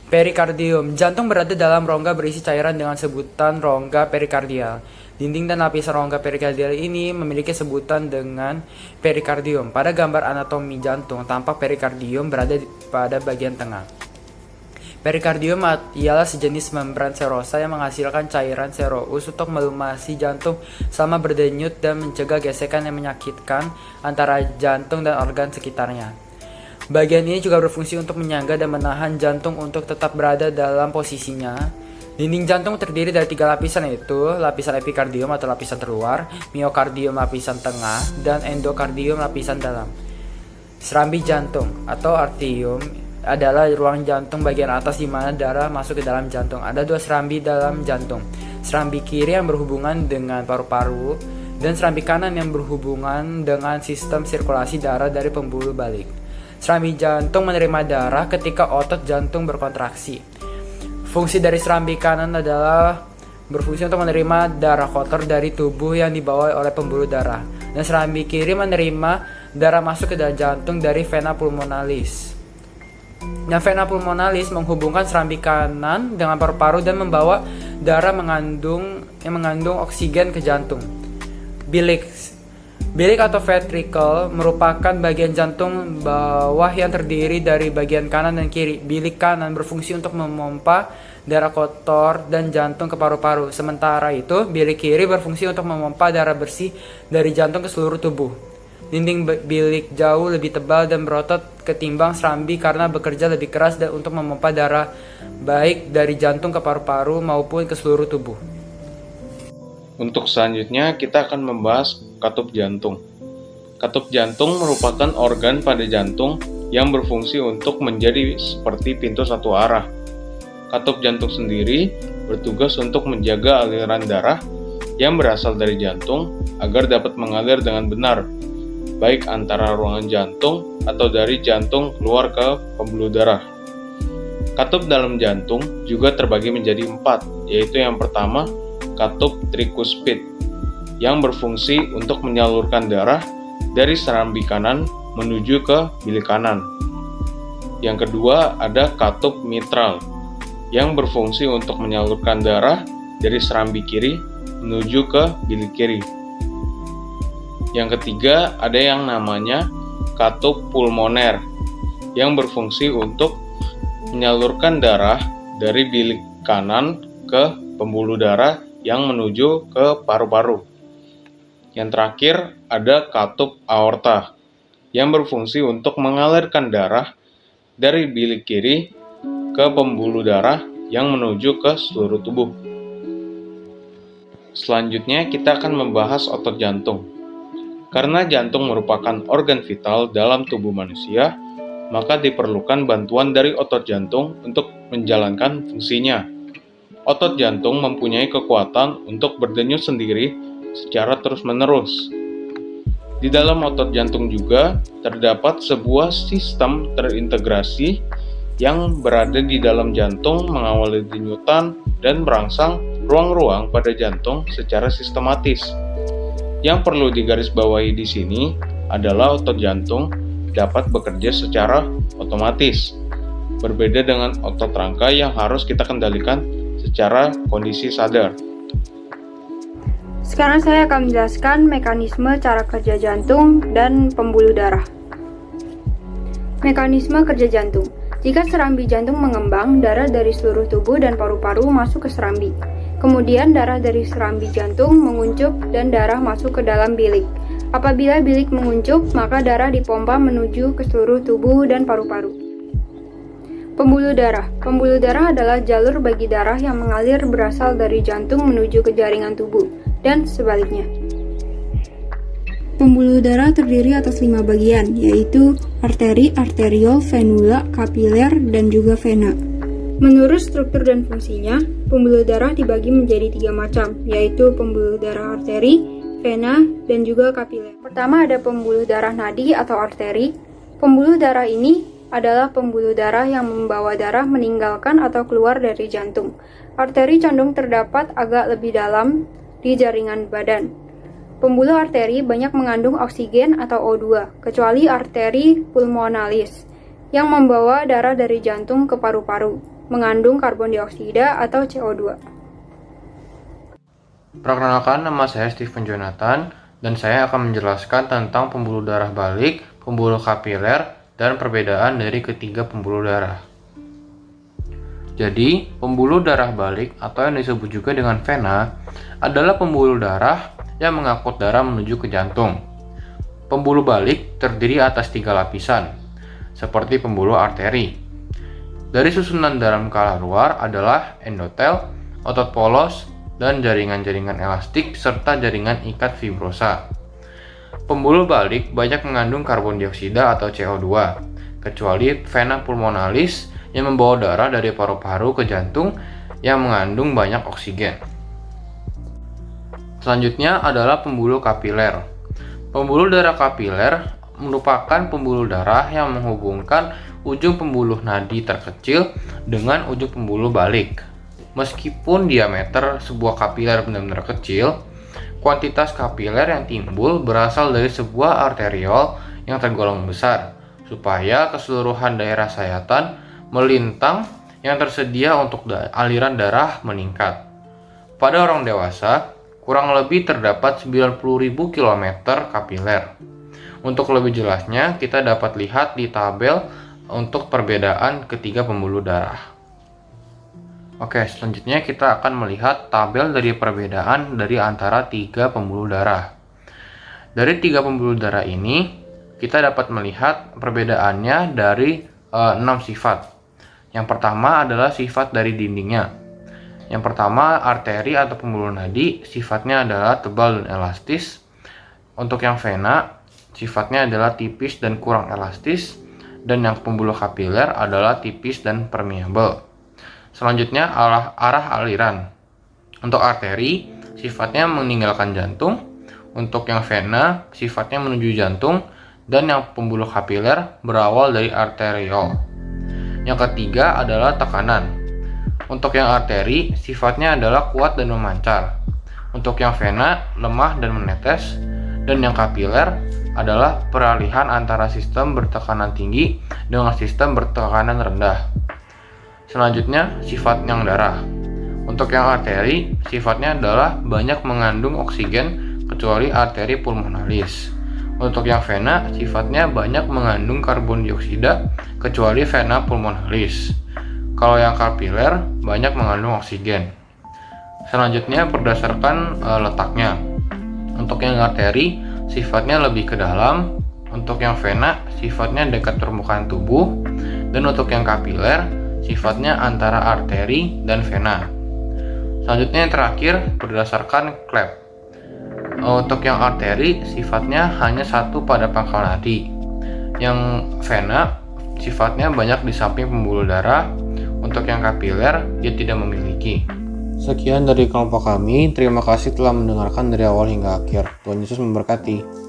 Perikardium. Jantung berada dalam rongga berisi cairan dengan sebutan rongga perikardial. Dinding dan lapisan rongga perikardial ini memiliki sebutan dengan perikardium. Pada gambar anatomi jantung, tampak perikardium berada pada bagian tengah. Perikardium ialah sejenis membran serosa yang menghasilkan cairan serous untuk melumasi jantung selama berdenyut dan mencegah gesekan yang menyakitkan antara jantung dan organ sekitarnya. Bagian ini juga berfungsi untuk menyangga dan menahan jantung untuk tetap berada dalam posisinya. Dinding jantung terdiri dari 3 lapisan, yaitu lapisan epikardium atau lapisan terluar, miokardium lapisan tengah, dan endokardium lapisan dalam. Serambi jantung atau arterium adalah ruang jantung bagian atas di mana darah masuk ke dalam jantung. Ada 2 serambi dalam jantung. Serambi kiri yang berhubungan dengan paru-paru dan serambi kanan yang berhubungan dengan sistem sirkulasi darah dari pembuluh balik. Serambi jantung menerima darah ketika otot jantung berkontraksi. Fungsi dari serambi kanan adalah berfungsi untuk menerima darah kotor dari tubuh yang dibawa oleh pembuluh darah. Dan serambi kiri menerima darah masuk ke dalam jantung dari vena pulmonalis. Nah, vena pulmonalis menghubungkan serambi kanan dengan paru-paru dan membawa darah yang mengandung oksigen ke jantung. Bilik atau ventricle merupakan bagian jantung bawah yang terdiri dari bagian kanan dan kiri. Bilik kanan berfungsi untuk memompa darah kotor dan jantung ke paru-paru. Sementara itu, bilik kiri berfungsi untuk memompa darah bersih dari jantung ke seluruh tubuh. Dinding bilik jauh lebih tebal dan berotot ketimbang serambi karena bekerja lebih keras dan untuk memompa darah baik dari jantung ke paru-paru maupun ke seluruh tubuh. Untuk selanjutnya, kita akan membahas katup jantung. Katup jantung merupakan organ pada jantung yang berfungsi untuk menjadi seperti pintu satu arah. Katup jantung sendiri bertugas untuk menjaga aliran darah yang berasal dari jantung agar dapat mengalir dengan benar, baik antara ruangan jantung atau dari jantung keluar ke pembuluh darah. Katup dalam jantung juga terbagi menjadi 4, yaitu yang pertama, katup trikuspid yang berfungsi untuk menyalurkan darah dari serambi kanan menuju ke bilik kanan. Yang kedua ada katup mitral yang berfungsi untuk menyalurkan darah dari serambi kiri menuju ke bilik kiri. Yang ketiga ada yang namanya katup pulmoner yang berfungsi untuk menyalurkan darah dari bilik kanan ke pembuluh darah yang menuju ke paru-paru. Yang terakhir ada katup aorta yang berfungsi untuk mengalirkan darah dari bilik kiri ke pembuluh darah yang menuju ke seluruh tubuh. Selanjutnya kita akan membahas otot jantung. Karena jantung merupakan organ vital dalam tubuh manusia, maka diperlukan bantuan dari otot jantung untuk menjalankan fungsinya. Otot jantung mempunyai kekuatan untuk berdenyut sendiri secara terus-menerus. Di dalam otot jantung juga terdapat sebuah sistem terintegrasi yang berada di dalam jantung mengawali denyutan dan merangsang ruang-ruang pada jantung secara sistematis. Yang perlu digarisbawahi di sini adalah otot jantung dapat bekerja secara otomatis, berbeda dengan otot rangka yang harus kita kendalikan secara kondisi sadar. Sekarang saya akan menjelaskan mekanisme cara kerja jantung dan pembuluh darah. Mekanisme kerja jantung. Jika serambi jantung mengembang, darah dari seluruh tubuh dan paru-paru masuk ke serambi. Kemudian darah dari serambi jantung menguncup dan darah masuk ke dalam bilik. Apabila bilik menguncup, maka darah dipompa menuju ke seluruh tubuh dan paru-paru. Pembuluh darah. Pembuluh darah adalah jalur bagi darah yang mengalir berasal dari jantung menuju ke jaringan tubuh, dan sebaliknya. Pembuluh darah terdiri atas 5 bagian, yaitu arteri, arteriol, venula, kapiler, dan juga vena. Menurut struktur dan fungsinya, pembuluh darah dibagi menjadi 3 macam, yaitu pembuluh darah arteri, vena, dan juga kapiler. Pertama ada pembuluh darah nadi atau arteri. Pembuluh darah ini adalah pembuluh darah yang membawa darah meninggalkan atau keluar dari jantung. Arteri condong terdapat agak lebih dalam di jaringan badan. Pembuluh arteri banyak mengandung oksigen atau O2, kecuali arteri pulmonalis yang membawa darah dari jantung ke paru-paru. mengandung karbon dioksida atau CO2. Perkenalkan, nama saya Steven Jonathan dan saya akan menjelaskan tentang pembuluh darah balik, pembuluh kapiler, dan perbedaan dari ketiga pembuluh darah. Jadi, pembuluh darah balik atau yang disebut juga dengan vena adalah pembuluh darah yang mengangkut darah menuju ke jantung. Pembuluh balik terdiri atas 3 lapisan, seperti pembuluh arteri. Dari susunan dalam kala luar adalah endotel, otot polos, dan jaringan-jaringan elastik serta jaringan ikat fibrosa. Pembuluh balik banyak mengandung karbon dioksida atau CO2, kecuali vena pulmonalis yang membawa darah dari paru-paru ke jantung yang mengandung banyak oksigen. Selanjutnya adalah pembuluh kapiler. Pembuluh darah kapiler merupakan pembuluh darah yang menghubungkan ujung pembuluh nadi terkecil dengan ujung pembuluh balik. Meskipun diameter sebuah kapiler benar-benar kecil, kuantitas kapiler yang timbul berasal dari sebuah arteriol yang tergolong besar, supaya keseluruhan daerah sayatan melintang yang tersedia untuk aliran darah meningkat. Pada orang dewasa, kurang lebih terdapat 90.000 km kapiler. Untuk lebih jelasnya, kita dapat lihat di tabel untuk perbedaan ketiga pembuluh darah. Oke, selanjutnya kita akan melihat tabel dari perbedaan dari antara 3 pembuluh darah. Dari 3 pembuluh darah ini, kita dapat melihat perbedaannya dari 6 sifat. Yang pertama adalah sifat dari dindingnya. Yang pertama, arteri atau pembuluh nadi sifatnya adalah tebal dan elastis. Untuk yang vena, sifatnya adalah tipis dan kurang elastis. Dan yang pembuluh kapiler adalah tipis dan permeabel. Selanjutnya, arah aliran. Untuk arteri, sifatnya meninggalkan jantung. Untuk yang vena, sifatnya menuju jantung. Dan yang pembuluh kapiler berawal dari arteriol. Yang ketiga adalah tekanan. Untuk yang arteri, sifatnya adalah kuat dan memancar. Untuk yang vena, lemah dan menetes. Dan yang kapiler adalah peralihan antara sistem bertekanan tinggi dengan sistem bertekanan rendah. Selanjutnya, sifat yang darah. Untuk yang arteri, sifatnya adalah banyak mengandung oksigen kecuali arteri pulmonalis. Untuk yang vena, sifatnya banyak mengandung karbon dioksida kecuali vena pulmonalis. Kalau yang kapiler, banyak mengandung oksigen. Selanjutnya, berdasarkan letaknya. Untuk yang arteri, sifatnya lebih ke dalam. Untuk yang vena, sifatnya dekat permukaan tubuh. Dan untuk yang kapiler, sifatnya antara arteri dan vena. Selanjutnya yang terakhir, berdasarkan Clapp. Untuk yang arteri, sifatnya hanya satu pada pangkal nadi. Yang vena, sifatnya banyak di samping pembuluh darah. Untuk yang kapiler, dia tidak memiliki. Sekian dari kelompok kami. Terima kasih telah mendengarkan dari awal hingga akhir. Tuhan Yesus memberkati.